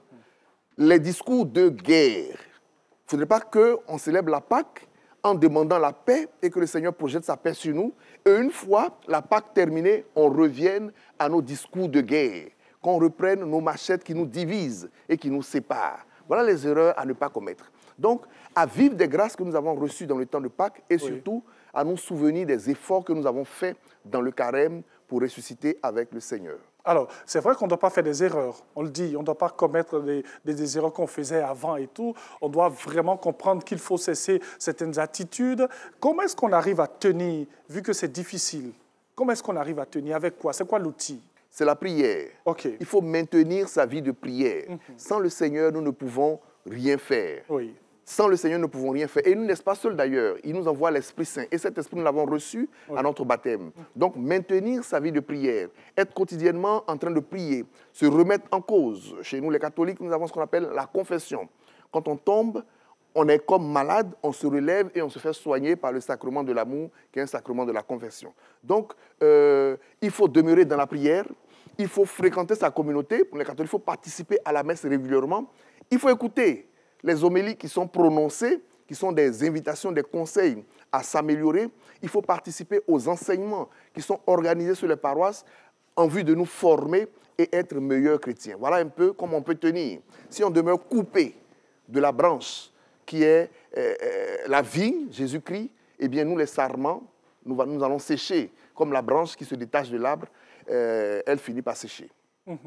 Les discours de guerre. Il ne faudrait pas qu'on célèbre la Pâque en demandant la paix et que le Seigneur projette sa paix sur nous. Et une fois la Pâque terminée, on revienne à nos discours de guerre, qu'on reprenne nos machettes qui nous divisent et qui nous séparent. Voilà les erreurs à ne pas commettre. Donc, à vivre des grâces que nous avons reçues dans le temps de Pâques et surtout à nous souvenir des efforts que nous avons faits dans le carême pour ressusciter avec le Seigneur. Alors, c'est vrai qu'on ne doit pas faire des erreurs, on le dit, on ne doit pas commettre des erreurs qu'on faisait avant et tout. On doit vraiment comprendre qu'il faut cesser certaines attitudes. Comment est-ce qu'on arrive à tenir, vu que c'est difficile? Comment est-ce qu'on arrive à tenir? Avec quoi? C'est quoi l'outil? C'est la prière. Okay. Il faut maintenir sa vie de prière. Sans le Seigneur, nous ne pouvons rien faire. Oui. Sans le Seigneur, nous ne pouvons rien faire. Et nous n'est pas seul d'ailleurs. Il nous envoie l'Esprit Saint. Et cet Esprit, nous l'avons reçu à notre baptême. Donc, maintenir sa vie de prière, être quotidiennement en train de prier, se remettre en cause. Chez nous, les catholiques, nous avons ce qu'on appelle la confession. Quand on tombe, on est comme malade, on se relève et on se fait soigner par le sacrement de l'amour, qui est un sacrement de la confession. Donc, il faut demeurer dans la prière. Il faut fréquenter sa communauté. Pour les catholiques, il faut participer à la messe régulièrement. Il faut écouter les homélies qui sont prononcées, qui sont des invitations, des conseils à s'améliorer. Il faut participer aux enseignements qui sont organisés sur les paroisses en vue de nous former et être meilleurs chrétiens. Voilà un peu comment on peut tenir. Si on demeure coupé de la branche qui est la vigne, Jésus-Christ, eh bien nous, les sarments, nous allons sécher. Comme la branche qui se détache de l'arbre, elle finit par sécher.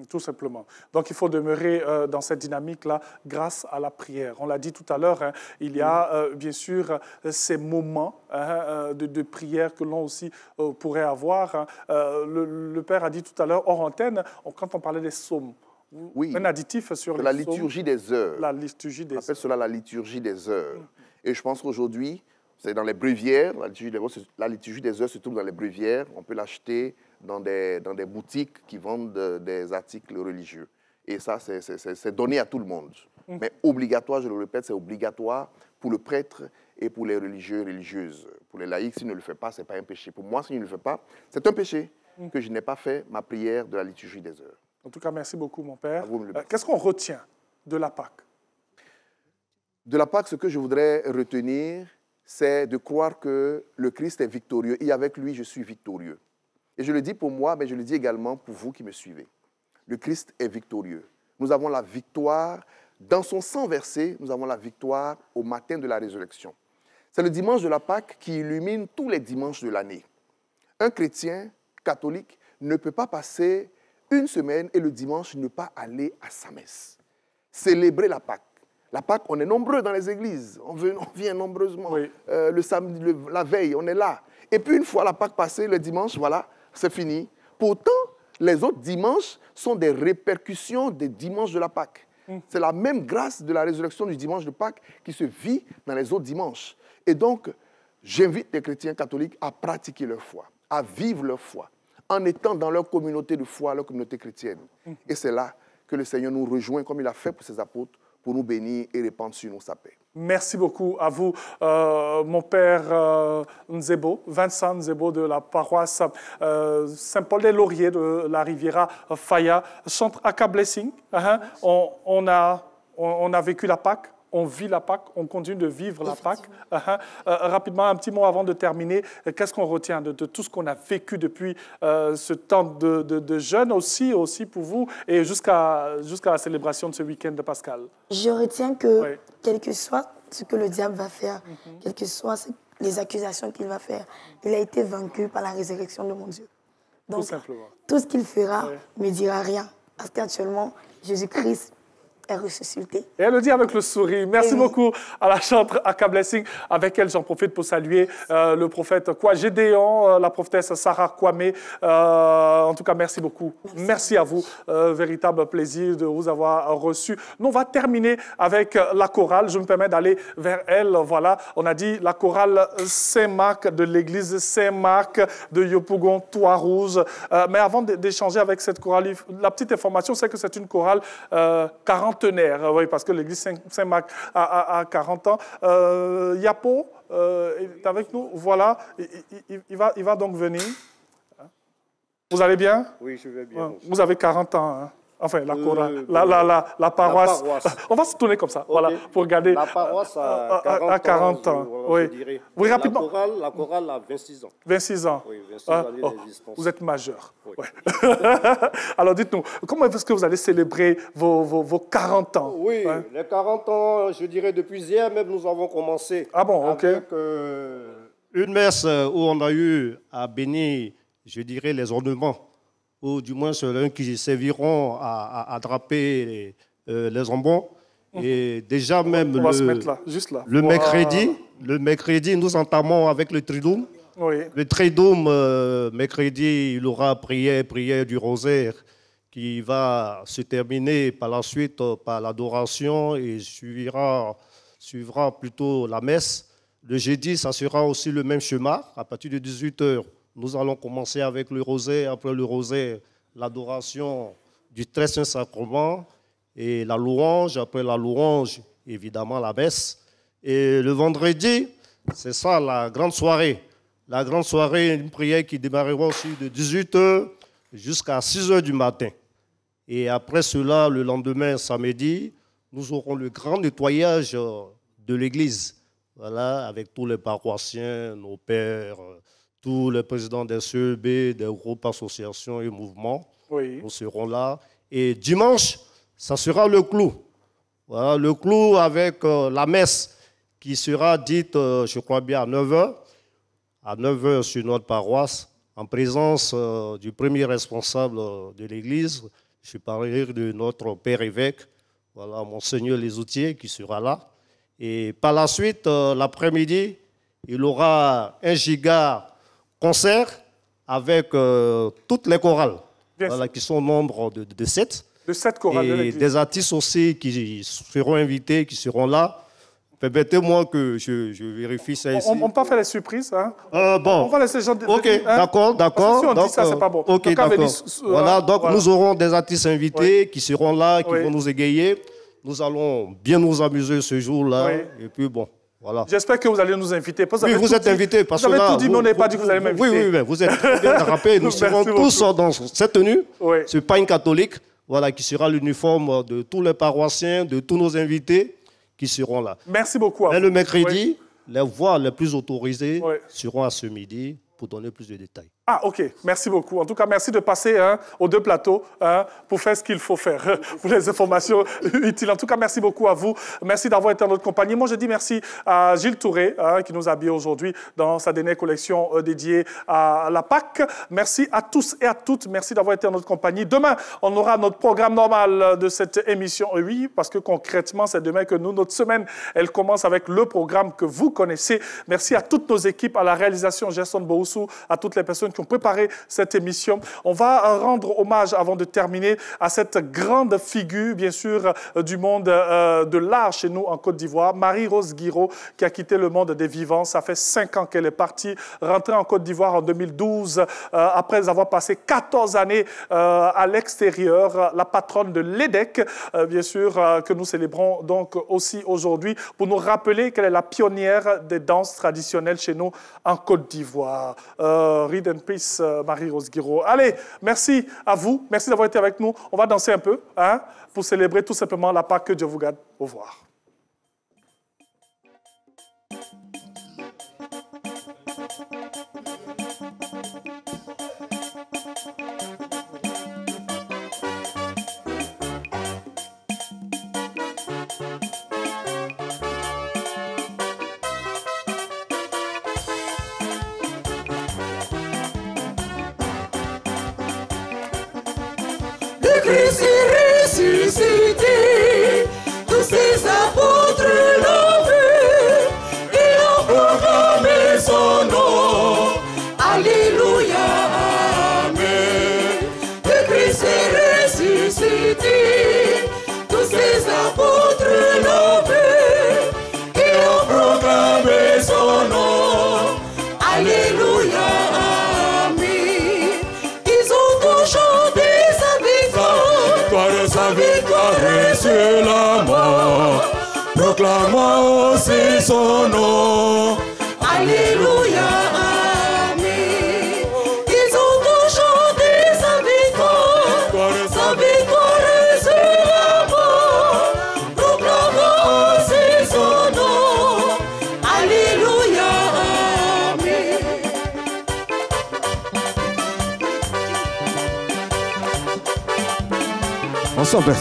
Tout simplement. Donc, il faut demeurer dans cette dynamique-là grâce à la prière. On l'a dit tout à l'heure, hein, il y a bien sûr ces moments de prière que l'on aussi pourrait avoir. Hein. Le Père a dit tout à l'heure, hors antenne, quand on parlait des psaumes, oui, un additif sur les la liturgie des heures. La liturgie des heures. On appelle cela la liturgie des heures. Et je pense qu'aujourd'hui, c'est dans les bréviaires, la liturgie des heures se trouve dans les bréviaires, on peut l'acheter dans des boutiques qui vendent des articles religieux. Et ça, c'est donné à tout le monde. Mais obligatoire, je le répète, c'est obligatoire pour le prêtre et pour les religieux et religieuses. Pour les laïcs, s'ils ne le font pas, ce n'est pas un péché. Pour moi, s'ils ne le font pas, c'est un péché que je n'ai pas fait ma prière de la liturgie des heures. En tout cas, merci beaucoup, mon Père. Qu'est-ce qu'on retient de la Pâque? De la Pâque, ce que je voudrais retenir, c'est de croire que le Christ est victorieux et avec lui, je suis victorieux. Et je le dis pour moi, mais je le dis également pour vous qui me suivez. Le Christ est victorieux. Nous avons la victoire. Dans son sang versé, nous avons la victoire au matin de la résurrection. C'est le dimanche de la Pâque qui illumine tous les dimanches de l'année. Un chrétien catholique ne peut pas passer une semaine et le dimanche ne pas aller à sa messe. Célébrer la Pâque. La Pâque, on est nombreux dans les églises. On vient nombreusement. Oui. Le samedi, la veille, on est là. Et puis une fois la Pâque passée, le dimanche, voilà, c'est fini. Pourtant, les autres dimanches sont des répercussions des dimanches de la Pâque. C'est la même grâce de la résurrection du dimanche de Pâques qui se vit dans les autres dimanches. Et donc, j'invite les chrétiens catholiques à pratiquer leur foi, à vivre leur foi, en étant dans leur communauté de foi, leur communauté chrétienne. Et c'est là que le Seigneur nous rejoint, comme il a fait pour ses apôtres, pour nous bénir et répandre sur nous sa paix. Merci beaucoup à vous, mon Père Nzebo, Vincent Nzebo de la paroisse Saint-Paul-des-Lauriers de la Riviera Faya, centre Aka Blessing. On a vécu la Pâque. On vit la Pâque, on continue de vivre la Pâque. Rapidement, un petit mot avant de terminer. Qu'est-ce qu'on retient de tout ce qu'on a vécu depuis ce temps de jeûne aussi pour vous et jusqu'à la célébration de ce week-end de Pascal? Je retiens que, quel que soit ce que le diable va faire, quelles que soient les accusations qu'il va faire, il a été vaincu par la résurrection de mon Dieu. Donc, tout ce qu'il fera ne me dira rien. Parce qu'actuellement, Jésus-Christ est ressuscité. Et elle le dit avec le sourire. Merci beaucoup à la chantre Aka Blessing, avec elle j'en profite pour saluer le prophète Gédéon, la prophétesse Sarah Kwame. En tout cas, merci beaucoup. Merci à vous. Véritable plaisir de vous avoir reçu. Nous, on va terminer avec la chorale. Je me permets d'aller vers elle. Voilà, on a dit la chorale Saint-Marc de l'église Saint-Marc de Yopougon, Trois-Rouges. Mais avant d'échanger avec cette chorale, la petite information, c'est que c'est une chorale 40. Oui, parce que l'église Saint-Marc a 40 ans. Yapo est avec nous. Voilà, il va donc venir. Vous allez bien? Oui, je vais bien. Vous avez 40 ans. Hein? Enfin, la chorale, la paroisse. On va se tourner comme ça, voilà, pour regarder. La paroisse a 40 ans. Oui. Oui, rapidement. La chorale a 26 ans. 26 ans. Oui, 26 années d'existence. Vous êtes majeur. Oui. Ouais. Alors, dites-nous, comment est-ce que vous allez célébrer vos 40 ans? Oui, les 40 ans, je dirais, depuis hier même, nous avons commencé. Ah bon, ok. Avec une messe où on a eu à bénir, je dirais, les ornements, ou du moins ceux qui serviront à draper les jambons. Et déjà même on va se mettre là, juste là. Le mercredi, nous entamons avec le Triduum. Oui. Le Triduum, mercredi, il aura prière du rosaire qui va se terminer par la suite par l'adoration et suivra plutôt la messe. Le jeudi, ça sera aussi le même chemin. À partir de 18h, nous allons commencer avec le rosaire. Après le rosaire, l'adoration du Très Saint Sacrement et la louange. Après la louange, évidemment, la messe. Et le vendredi, c'est ça, la grande soirée. La grande soirée, une prière qui démarrera aussi de 18h jusqu'à 6h du matin. Et après cela, le lendemain, samedi, nous aurons le grand nettoyage de l'église. Voilà, avec tous les paroissiens, nos pères, tous les présidents des CEB, des groupes, associations et mouvements. Oui. Nous serons là. Et dimanche, ça sera le clou. Voilà, le clou avec la messe qui sera dite, je crois bien, à 9h. à 9 h sur notre paroisse, en présence du premier responsable de l'Église. Je parlerai de notre Père évêque, voilà, Monseigneur Lesoutier, qui sera là. Et par la suite, l'après-midi, il aura un giga concert avec toutes les chorales, voilà, qui sont au nombre de 7. De 7 chorales de Et l'Église. des artistes aussi qui seront invités, qui seront là. Permettez-moi que je vérifie ça ici. On ne peut pas faire les surprises. Hein? Bon. On va laisser les gens... Ok, hein? d'accord. Parce que si on dit ça, c'est pas bon. Ok, Donc, d'accord. Voilà, donc voilà. nous aurons des artistes invités qui seront là, qui vont nous égayer. Nous allons bien nous amuser ce jour-là. Et puis bon, voilà. J'espère que vous allez nous inviter. Parce que Oui, vous êtes dit, invités. Parce vous avez que là, tout dit, mais on n'avait pas dit que vous allez m'inviter. Oui, vous êtes bien attrapés. Nous serons tous dans cette tenue. Ce pagne catholique, voilà, qui sera l'uniforme de tous les paroissiens, de tous nos invités qui seront là. Merci beaucoup. Et le mercredi, les voix les plus autorisées seront à ce midi pour donner plus de détails. Ah, ok. Merci beaucoup. En tout cas, merci de passer aux 2 plateaux pour faire ce qu'il faut faire, pour les informations utiles. En tout cas, merci beaucoup à vous. Merci d'avoir été en notre compagnie. Moi, je dis merci à Gilles Touré, qui nous a habillés aujourd'hui dans sa dernière collection dédiée à la Pâque. Merci à tous et à toutes. Merci d'avoir été en notre compagnie. Demain, on aura notre programme normal de cette émission. Oui, parce que concrètement, c'est demain que notre semaine, elle commence avec le programme que vous connaissez. Merci à toutes nos équipes, à la réalisation Gerson Boussou, à toutes les personnes qui ont préparé cette émission. On va rendre hommage, avant de terminer, à cette grande figure, bien sûr, du monde de l'art chez nous en Côte d'Ivoire, Marie-Rose Guiraud, qui a quitté le monde des vivants. Ça fait 5 ans qu'elle est partie, rentrée en Côte d'Ivoire en 2012, après avoir passé 14 années à l'extérieur, la patronne de l'EDEC, bien sûr, que nous célébrons donc aussi aujourd'hui, pour nous rappeler qu'elle est la pionnière des danses traditionnelles chez nous en Côte d'Ivoire. Read and Peace, Marie-Rose Guiraud. Allez, merci à vous. Merci d'avoir été avec nous. On va danser un peu pour célébrer tout simplement la Pâque. Que Dieu vous garde. Au revoir. Le Christ est ressuscité, tous ses apôtres l'ont vu, et ont proclamé son nom. Alléluia, Amen. Le Christ est ressuscité, tous ses apôtres l'ont vu, et ont proclamé son nom. Alléluia, Amen. Ils ont tous chanté sa victoire sur la mort, proclamons aussi son nom. Alléluia, Amen. Ils ont tous chanté sa victoire sur la mort, proclamons aussi son nom. Alléluia, Amen. Ensemble.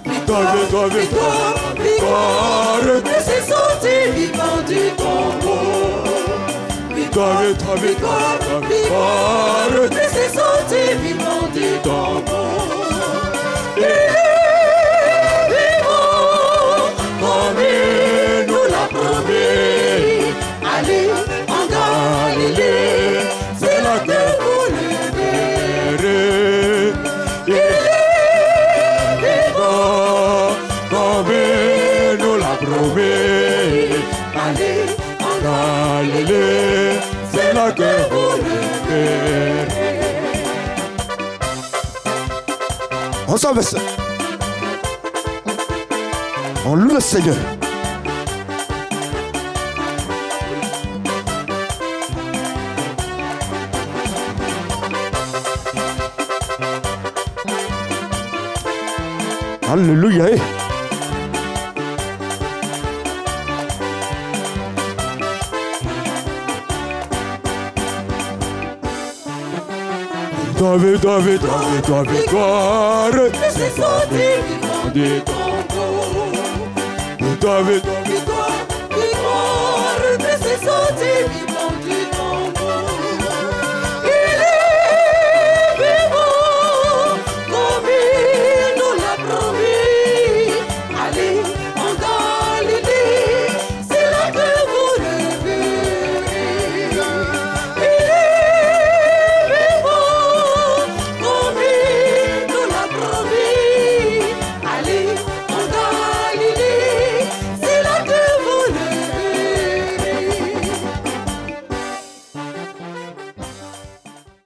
Victoire, victoire, victoire, victoire, de ces sorties vivants du tombeau. Victoire, victoire, victoire, victoire, de ces sorties vivants du tombeau. Il est vivant, comme il nous l'a promis. Allez en Galilée, c'est là que vous le verrez. Il est vivant, comme il nous l'a promis. Allez en Galilée, c'est là que vous le verrez. Ensemble. On loue le Seigneur. Alléluia. victoire, c'est sorti vivant de ton corps. Victoire, victoire,